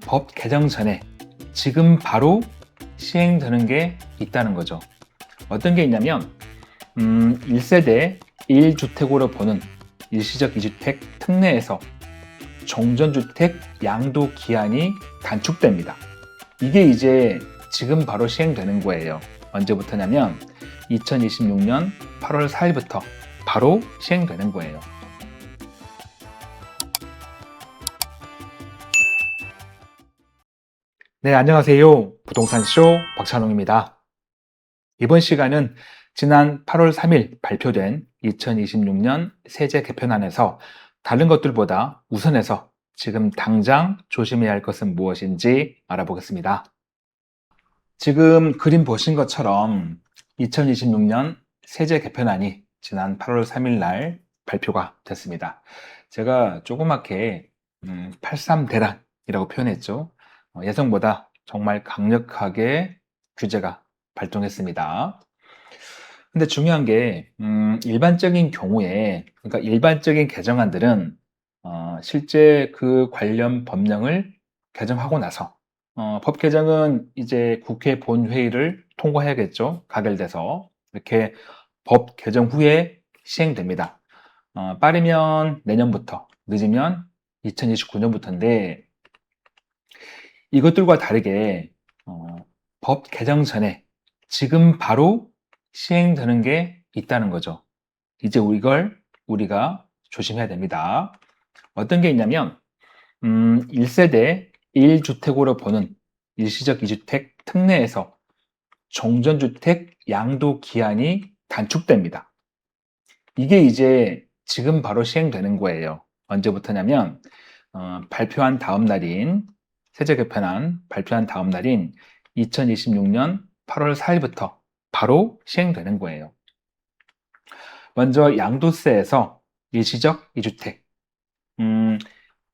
법 개정 전에 지금 바로 시행되는 게 있다는 거죠. 어떤 게 있냐면 1세대 1주택으로 보는 일시적 2주택 특례에서 종전주택 양도 기한이 단축됩니다. 이게 이제 지금 바로 시행되는 거예요. 언제부터냐면 2026년 8월 4일부터 바로 시행되는 거예요. 네, 안녕하세요. 부동산쇼 박찬홍입니다. 이번 시간은 지난 8월 3일 발표된 2026년 세제 개편안에서 다른 것들보다 우선해서 지금 당장 조심해야 할 것은 무엇인지 알아보겠습니다. 지금 그림 보신 것처럼 2026년 세제 개편안이 지난 8월 3일 날 발표가 됐습니다. 제가 조그맣게 83대란이라고 표현했죠. 예상보다 정말 강력하게 규제가 발동했습니다. 근데 중요한 게 일반적인 경우에, 그러니까 일반적인 개정안들은 실제 그 관련 법령을 개정하고 나서 법 개정은 이제 국회 본회의를 통과해야겠죠. 가결돼서 이렇게 법 개정 후에 시행됩니다. 빠르면 내년부터, 늦으면 2029년부터인데 이것들과 다르게 법 개정 전에 지금 바로 시행되는 게 있다는 거죠. 이제 이걸 우리가 조심해야 됩니다. 어떤 게 있냐면 1세대 1주택으로 보는 일시적 2주택 특례에서 종전주택 양도 기한이 단축됩니다. 이게 이제 지금 바로 시행되는 거예요. 언제부터냐면 발표한 다음 날인 세제 개편안 발표한 다음 날인 2026년 8월 4일부터 바로 시행되는 거예요. 먼저 양도세에서 일시적 2주택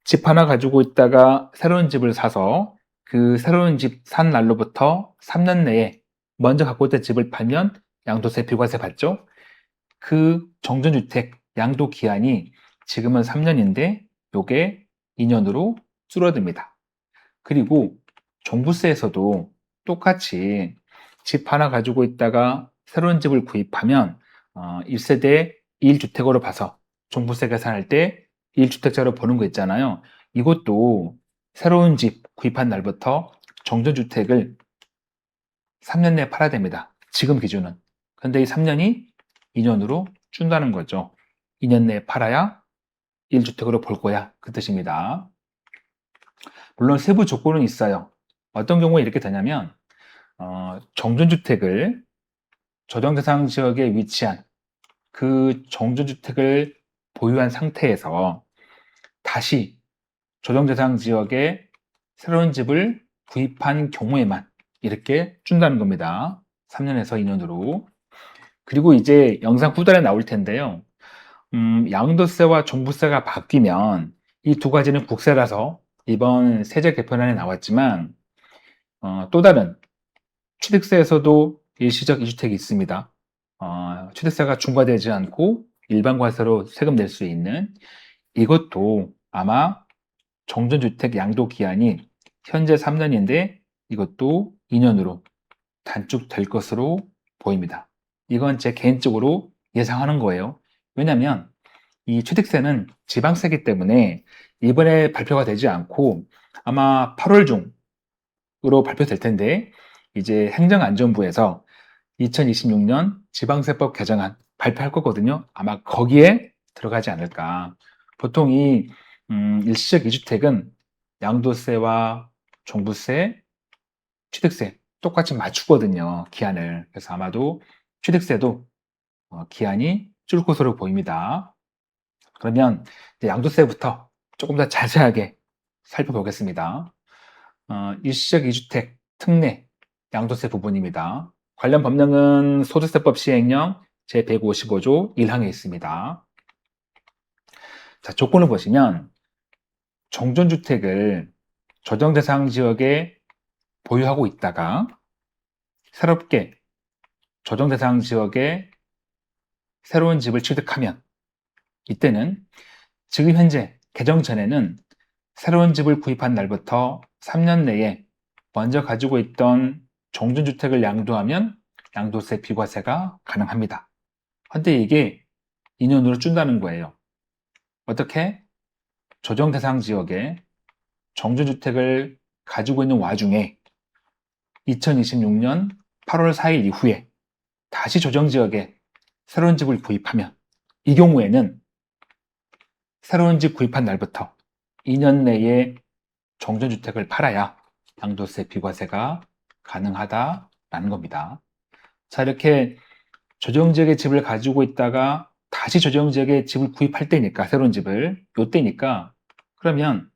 집 하나 가지고 있다가 새로운 집을 사서 그 새로운 집 산 날로부터 3년 내에 먼저 갖고 있던 집을 팔면 양도세, 비과세 받죠. 그 정전주택 양도 기한이 지금은 3년인데 요게 2년으로 줄어듭니다. 그리고 종부세에서도 똑같이 집 하나 가지고 있다가 새로운 집을 구입하면 1세대 1주택으로 봐서 종부세 계산할 때 1주택자로 보는 거 있잖아요. 이것도 새로운 집 구입한 날부터 정전주택을 3년 내에 팔아야 됩니다. 지금 기준은. 근데 이 3년이 2년으로 준다는 거죠. 2년 내에 팔아야 1주택으로 볼 거야. 그 뜻입니다. 물론 세부 조건은 있어요. 어떤 경우에 이렇게 되냐면 정전주택을 조정대상 지역에 위치한 그 정전주택을 보유한 상태에서 다시 조정대상 지역에 새로운 집을 구입한 경우에만 이렇게 준다는 겁니다. 3년에서 2년으로. 그리고 이제 영상 후달에 나올 텐데요. 양도세와 종부세가 바뀌면 이 두 가지는 국세라서 이번 세제 개편안에 나왔지만 또 다른 취득세에서도 일시적 2주택이 있습니다. 취득세가 중과되지 않고 일반 과세로 세금 낼 수 있는 이것도 아마 정전주택 양도 기한이 현재 3년인데 이것도 2년으로 단축될 것으로 보입니다. 이건 제 개인적으로 예상하는 거예요. 왜냐하면 이 취득세는 지방세이기 때문에 이번에 발표가 되지 않고 아마 8월 중으로 발표될 텐데 이제 행정안전부에서 2026년 지방세법 개정안 발표할 거거든요. 아마 거기에 들어가지 않을까. 보통 이 일시적 2주택은 양도세와 종부세, 취득세 똑같이 맞추거든요. 기한을. 그래서 아마도 취득세도 기한이 줄 것으로 보입니다. 그러면 양도세부터 조금 더 자세하게 살펴보겠습니다. 일시적 2주택 특례 양도세 부분입니다. 관련 법령은 소득세법 시행령 제155조 1항에 있습니다. 자, 조건을 보시면 정전주택을 조정대상 지역에 보유하고 있다가 새롭게 조정대상 지역에 새로운 집을 취득하면 이때는 지금 현재 개정 전에는 새로운 집을 구입한 날부터 3년 내에 먼저 가지고 있던 종전주택을 양도하면 양도세 비과세가 가능합니다. 근데 이게 2년으로 준다는 거예요. 어떻게? 조정 대상 지역에 종전주택을 가지고 있는 와중에 2026년 8월 4일 이후에 다시 조정 지역에 새로운 집을 구입하면, 이 경우에는 새로운 집 구입한 날부터 2년 내에 종전주택을 팔아야 양도세 비과세가 가능하다라는 겁니다. 자, 이렇게 조정지역에 집을 가지고 있다가 다시 조정지역에 집을 구입할 때니까, 새로운 집을, 요때니까, 그러면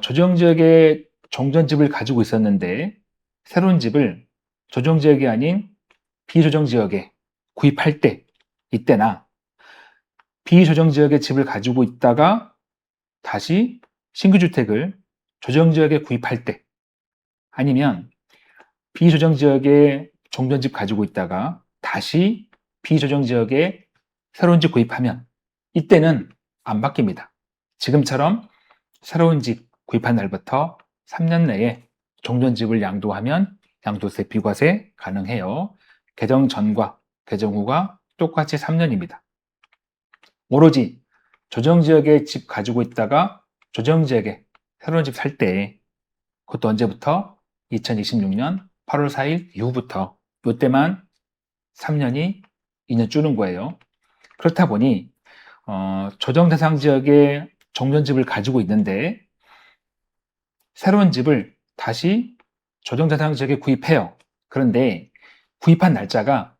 조정지역에 종전집을 가지고 있었는데 새로운 집을 조정지역이 아닌 비조정지역에 구입할 때, 이때나 비조정지역에 집을 가지고 있다가 다시 신규주택을 조정지역에 구입할 때, 아니면 비조정지역에 종전집 가지고 있다가 다시 비조정지역에 새로운 집 구입하면 이때는 안 바뀝니다. 지금처럼 새로운 집 구입한 날부터 3년 내에 종전집을 양도하면 양도세 비과세 가능해요. 개정 전과 개정 후가 똑같이 3년입니다. 오로지 조정지역에 집 가지고 있다가 조정지역에 새로운 집 살 때, 그것도 언제부터? 2026년 8월 4일 이후부터, 이때만 3년이 2년 주는 거예요. 그렇다 보니 조정 대상 지역에 종전집을 가지고 있는데 새로운 집을 다시 조정 대상 지역에 구입해요. 그런데 구입한 날짜가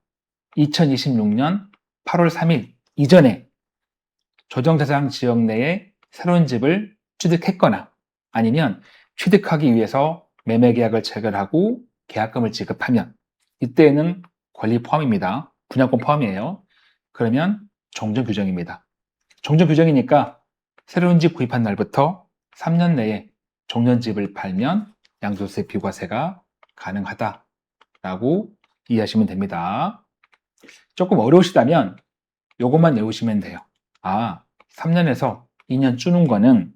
2026년 8월 3일 이전에 조정 대상 지역 내에 새로운 집을 취득했거나, 아니면 취득하기 위해서 매매 계약을 체결하고 계약금을 지급하면, 이때에는 권리 포함입니다. 분양권 포함이에요. 그러면 종전 규정입니다. 종전 규정이니까 새로운 집 구입한 날부터 3년 내에 종전집을 팔면 양도세 비과세가 가능하다라고 이해하시면 됩니다. 조금 어려우시다면 요것만 외우시면 돼요. 3년에서 2년 주는 거는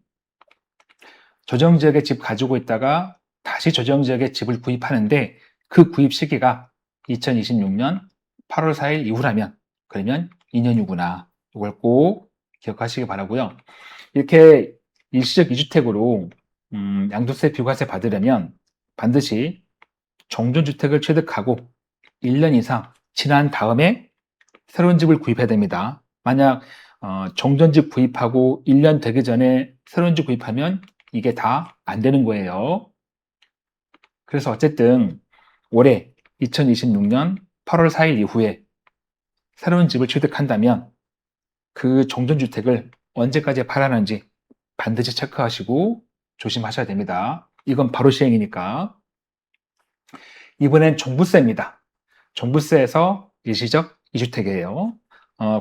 조정지역에 집 가지고 있다가 다시 조정지역에 집을 구입하는데 그 구입 시기가 2026년 8월 4일 이후라면, 그러면 2년이구나. 이걸 꼭 기억하시기 바라고요. 이렇게 일시적 2주택으로 양도세 비과세 받으려면 반드시 종전주택을 취득하고 1년 이상 지난 다음에 새로운 집을 구입해야 됩니다. 만약 종전집 구입하고 1년 되기 전에 새로운 집 구입하면 이게 다 안 되는 거예요. 그래서 어쨌든 올해 2026년 8월 4일 이후에 새로운 집을 취득한다면 그 종전주택을 언제까지 팔아는지 반드시 체크하시고 조심하셔야 됩니다. 이건 바로 시행이니까. 이번엔 종부세입니다. 종부세에서 일시적 2주택이에요.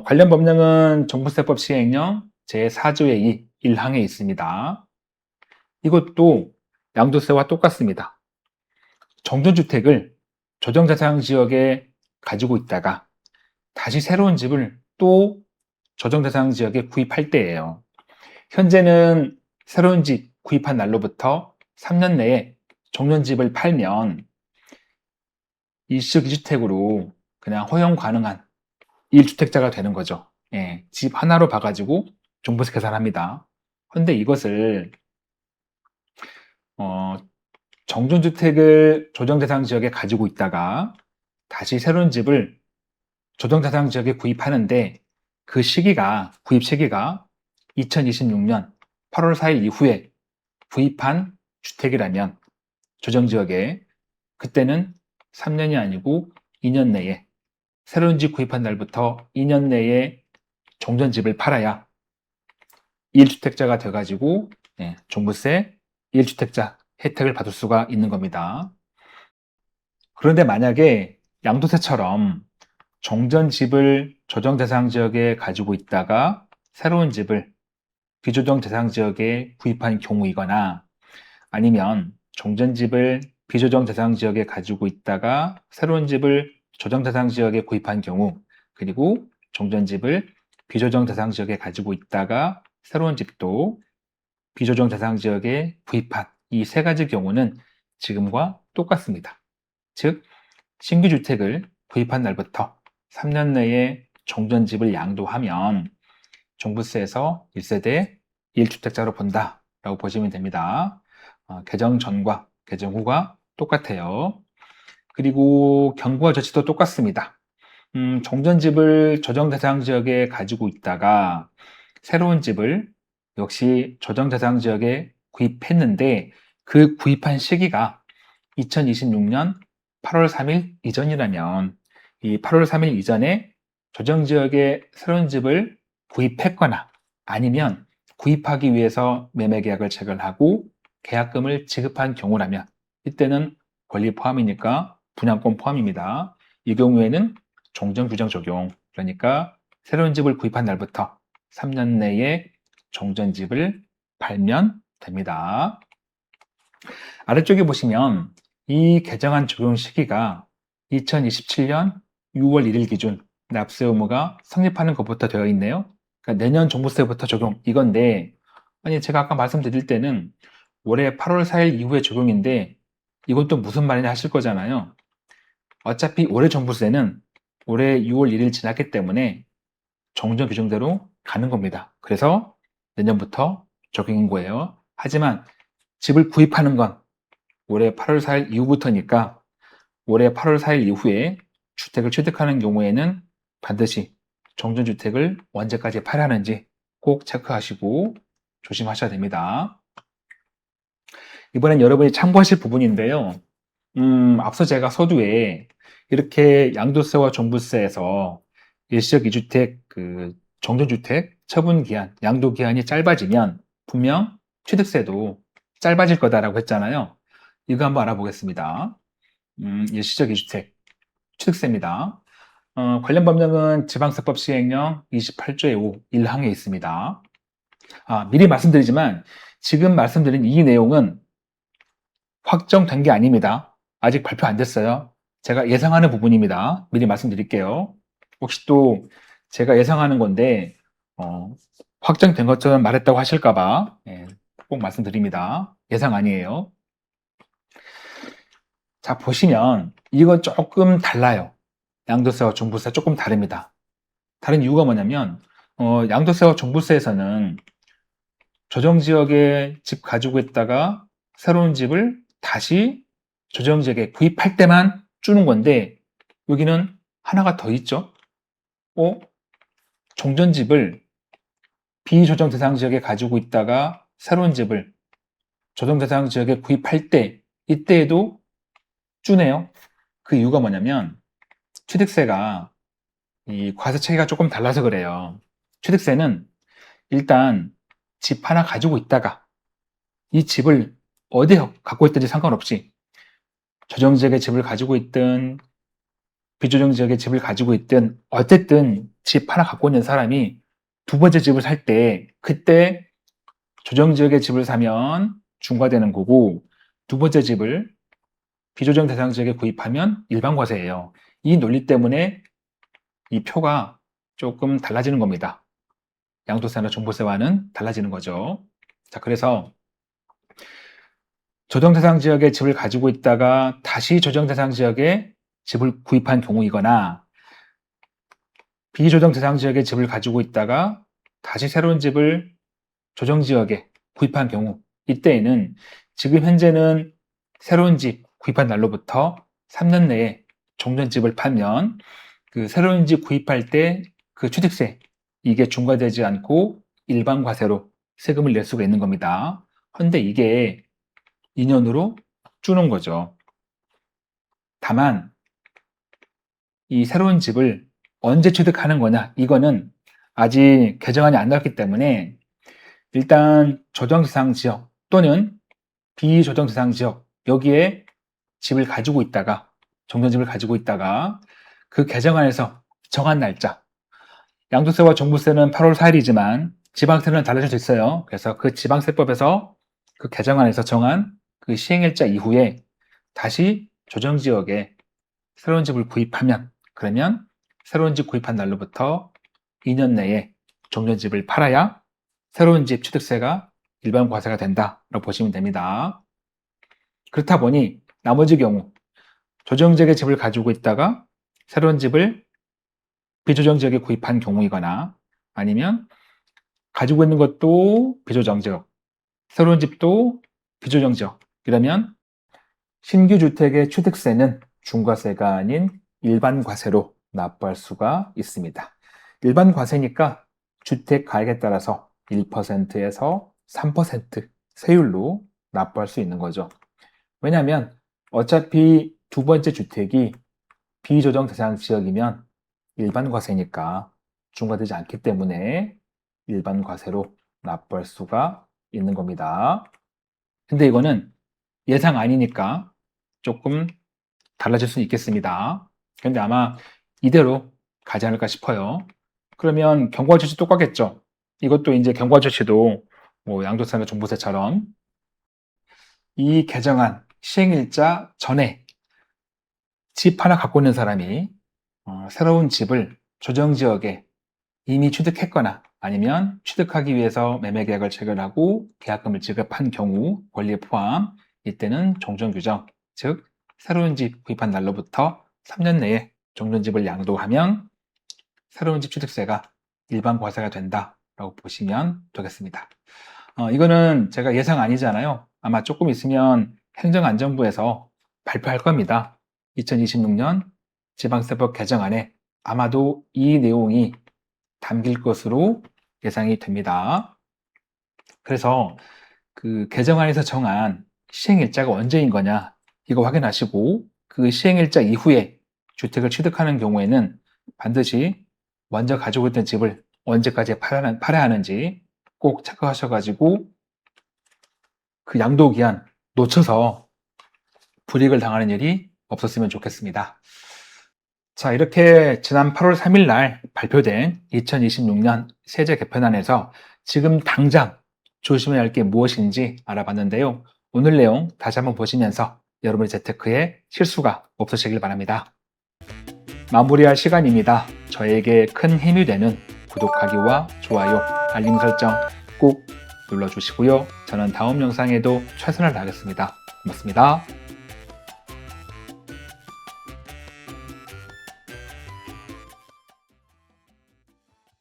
관련 법령은 종부세법 시행령 제4조의 2 1항에 있습니다. 이것도 양도세와 똑같습니다. 종전주택을 조정대상지역에 가지고 있다가 다시 새로운 집을 또 조정대상지역에 구입할 때예요. 현재는 새로운 집 구입한 날로부터 3년 내에 종전집을 팔면 일시적 2주택으로 그냥 허용 가능한 1주택자가 되는 거죠. 예, 집 하나로 봐가지고 종부세 계산합니다. 그런데 이것을 정전주택을 조정대상 지역에 가지고 있다가 다시 새로운 집을 조정대상 지역에 구입하는데 그 시기가, 구입 시기가 2026년 8월 4일 이후에 구입한 주택이라면 조정지역에, 그때는 3년이 아니고 2년 내에, 새로운 집 구입한 날부터 2년 내에 종전집을 팔아야 1주택자가 돼가지고 종부세 1주택자 혜택을 받을 수가 있는 겁니다. 그런데 만약에 양도세처럼 종전집을 조정 대상 지역에 가지고 있다가 새로운 집을 비조정 대상 지역에 구입한 경우이거나, 아니면 종전집을 비조정 대상 지역에 가지고 있다가 새로운 집을 조정 대상 지역에 구입한 경우, 그리고 종전집을 비조정 대상 지역에 가지고 있다가 새로운 집도 비조정 대상 지역에 구입한 이 세 가지 경우는 지금과 똑같습니다. 즉, 신규 주택을 구입한 날부터 3년 내에 종전집을 양도하면 종부세에서 1세대 1주택자로 본다라고 보시면 됩니다. 개정 전과 개정 후가 똑같아요. 그리고 경부와 저치도 똑같습니다. 종전집을 조정 대상 지역에 가지고 있다가 새로운 집을 역시 조정 대상 지역에 구입했는데 그 구입한 시기가 2026년 8월 3일 이전이라면 이 8월 3일 이전에 조정 지역에 새로운 집을 구입했거나 아니면 구입하기 위해서 매매 계약을 체결하고 계약금을 지급한 경우라면 이때는 권리 포함이니까 분양권 포함입니다. 이 경우에는 종전 규정 적용, 그러니까 새로운 집을 구입한 날부터 3년 내에 종전집을 팔면 됩니다. 아래쪽에 보시면 이 개정안 적용 시기가 2027년 6월 1일 기준 납세 의무가 성립하는 것부터 되어 있네요. 그러니까 내년 종부세부터 적용 이건데, 아니 제가 아까 말씀드릴 때는 올해 8월 4일 이후에 적용인데 이건 또 무슨 말이냐 하실 거잖아요. 어차피 올해 종부세는 올해 6월 1일 지났기 때문에 정정 규정대로 가는 겁니다. 그래서 내년부터 적용인 거예요. 하지만 집을 구입하는 건 올해 8월 4일 이후부터니까 올해 8월 4일 이후에 주택을 취득하는 경우에는 반드시 정전주택을 언제까지 팔아야 하는지 꼭 체크하시고 조심하셔야 됩니다. 이번엔 여러분이 참고하실 부분인데요. 앞서 제가 서두에 이렇게 양도세와 종부세에서 일시적 2주택 정전주택 처분 기한, 양도 기한이 짧아지면 분명 취득세도 짧아질 거다라고 했잖아요. 이거 한번 알아보겠습니다. 일시적 2주택 취득세입니다. 관련 법령은 지방세법 시행령 28조의 5 1항에 있습니다. 미리 말씀드리지만 지금 말씀드린 이 내용은 확정된 게 아닙니다. 아직 발표 안 됐어요. 제가 예상하는 부분입니다. 미리 말씀드릴게요. 혹시 또 제가 예상하는 건데 확정된 것처럼 말했다고 하실까봐 꼭 말씀드립니다. 예상 아니에요. 자, 보시면 이건 조금 달라요. 양도세와 종부세 조금 다릅니다. 다른 이유가 뭐냐면 양도세와 종부세에서는 조정지역에 집 가지고 있다가 새로운 집을 다시 조정지역에 구입할 때만 주는 건데 여기는 하나가 더 있죠. 종전집을 비조정 대상 지역에 가지고 있다가 새로운 집을 조정 대상 지역에 구입할 때 이때에도 주네요. 그 이유가 뭐냐면 취득세가 이 과세체계가 조금 달라서 그래요. 취득세는 일단 집 하나 가지고 있다가 이 집을 어디에 갖고 있든지 상관없이 조정지역에 집을 가지고 있든 비조정지역에 집을 가지고 있든 어쨌든 집 하나 갖고 있는 사람이 두 번째 집을 살 때 그때 조정지역에 집을 사면 중과되는 거고 두 번째 집을 비조정 대상 지역에 구입하면 일반 과세예요. 이 논리 때문에 이 표가 조금 달라지는 겁니다. 양도세나 종부세와는 달라지는 거죠. 자, 그래서 조정 대상 지역에 집을 가지고 있다가 다시 조정 대상 지역에 집을 구입한 경우이거나 비조정 대상 지역에 집을 가지고 있다가 다시 새로운 집을 조정 지역에 구입한 경우 이때에는 지금 현재는 새로운 집 구입한 날로부터 3년 내에 종전집을 팔면 그 새로운 집 구입할 때 그 취득세 이게 중과되지 않고 일반 과세로 세금을 낼 수가 있는 겁니다. 그런데 이게 2년으로 주는 거죠. 다만 이 새로운 집을 언제 취득하는 거냐 이거는 아직 개정안이 안 나왔기 때문에 일단 조정대상 지역 또는 비조정대상 지역 여기에 집을 가지고 있다가 종전집을 가지고 있다가 그 개정안에서 정한 날짜 양도세와 종부세는 8월 4일이지만 지방세는 달라질 수 있어요. 그래서 그 지방세법에서 그 개정안에서 정한 그 시행일자 이후에 다시 조정지역에 새로운 집을 구입하면 그러면 새로운 집 구입한 날로부터 2년 내에 종전집을 팔아야 새로운 집 취득세가 일반 과세가 된다라고 보시면 됩니다. 그렇다 보니 나머지 경우 조정지역의 집을 가지고 있다가 새로운 집을 비조정지역에 구입한 경우이거나 아니면 가지고 있는 것도 비조정지역, 새로운 집도 비조정지역 이러면 신규 주택의 취득세는 중과세가 아닌 일반 과세로 납부할 수가 있습니다. 일반 과세니까 주택 가액에 따라서 1%에서 3% 세율로 납부할 수 있는 거죠. 왜냐하면 어차피 두 번째 주택이 비조정 대상 지역이면 일반 과세니까 중과되지 않기 때문에 일반 과세로 납부할 수가 있는 겁니다. 근데 이거는 예상 아니니까 조금 달라질 수는 있겠습니다. 근데 아마 이대로 가지 않을까 싶어요. 그러면 경과조치 똑같겠죠? 이것도 이제 경과조치도 뭐 양도세나 종부세처럼 이 개정안 시행일자 전에 집 하나 갖고 있는 사람이 새로운 집을 조정지역에 이미 취득했거나 아니면 취득하기 위해서 매매계약을 체결하고 계약금을 지급한 경우 권리에 포함 이때는 종전규정, 즉 새로운 집 구입한 날로부터 3년 내에 종전집을 양도하면 새로운 집 취득세가 일반 과세가 된다라고 보시면 되겠습니다. 이거는 제가 예상 아니잖아요. 아마 조금 있으면 행정안전부에서 발표할 겁니다. 2026년 지방세법 개정안에 아마도 이 내용이 담길 것으로 예상이 됩니다. 그래서 그 개정안에서 정한 시행일자가 언제인 거냐 이거 확인하시고 그 시행일자 이후에 주택을 취득하는 경우에는 반드시 먼저 가지고 있던 집을 언제까지 팔아야 하는지 꼭 체크하셔가지고 그 양도기한 놓쳐서 불이익을 당하는 일이 없었으면 좋겠습니다. 자, 이렇게 지난 8월 3일 날 발표된 2026년 세제 개편안에서 지금 당장 조심해야 할 게 무엇인지 알아봤는데요. 오늘 내용 다시 한번 보시면서 여러분의 재테크에 실수가 없으시길 바랍니다. 마무리할 시간입니다. 저에게 큰 힘이 되는 구독하기와 좋아요, 알림 설정 꼭 눌러주시고요. 저는 다음 영상에도 최선을 다하겠습니다. 고맙습니다.